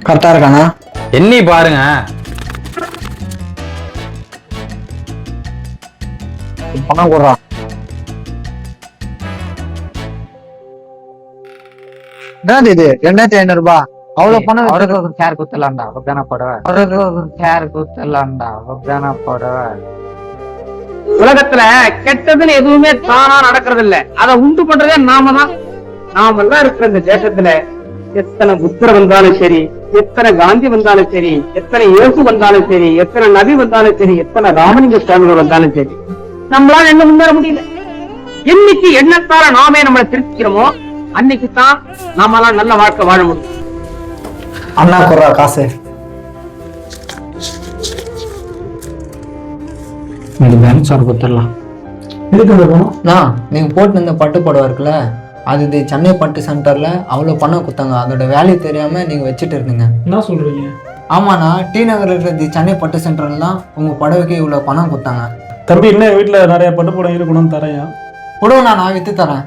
கரெக்டா இருக்கானா? எண்ணி பாருங்க. பணம் கொடுறான். என்னது இது? 2500 ரூபாய். அவ்வளவு பணம் அவருக்கு ஒரு சேர் குத்தலாம்டா அப்படின்னா போடுவேன். அவருக்கு ஒரு சேர் குத்தலாம்டா அப்படின்னா போடுவேன். உலகத்துல கெட்டதுன்னு எதுவுமே தானா நடக்கிறது இல்ல, அதை உண்டு பண்றதே நாம தான். நாம எல்லாம் இருக்கிற இந்த தேசத்துல எத்தனை புத்தர் வந்தாலும் சரி, எத்தனை காந்தி வந்தாலும் சரி, எத்தனை இயேசு வந்தாலும் சரி, எத்தனை நபி வந்தாலும் சரி, எத்தனை ராமலிங்க சுவாமிகள் வந்தாலும் சரி, நம்மளால என்ன முன்னேற முடியல. என்னைக்கு எண்ணத்தால நாமே நம்மளை திருத்திக்கிறோமோ அன்னைக்கு தான் நாமெல்லாம் நல்ல வாழ்க்கை வாழ முடியும். அண்ணா கொடுறா காசு. இந்த பேங்க் சார் கொடுத்துடலாம். நீங்க போட்டு இந்த பட்டு புடவை இருக்குல்ல, அது சென்னை பட்டு சென்டர்ல அவ்வளவு பணம் கொடுத்தாங்க. அதோட வேல்யூ தெரியாம நீங்க வச்சுட்டு இருந்தீங்க. என்ன சொல்றீங்க? ஆமாண்ணா, டி நகர்ல இருக்கிற சென்னை பட்டு சென்டர்ல தான் உங்க புடவைக்கு இவ்வளவு பணம் கொடுத்தாங்க. தம்பி, இன்னும் வீட்டுல நிறைய பட்டு புடவை இருக்கணும்னு தரையா? புடவை நான் வித்து தரேன்.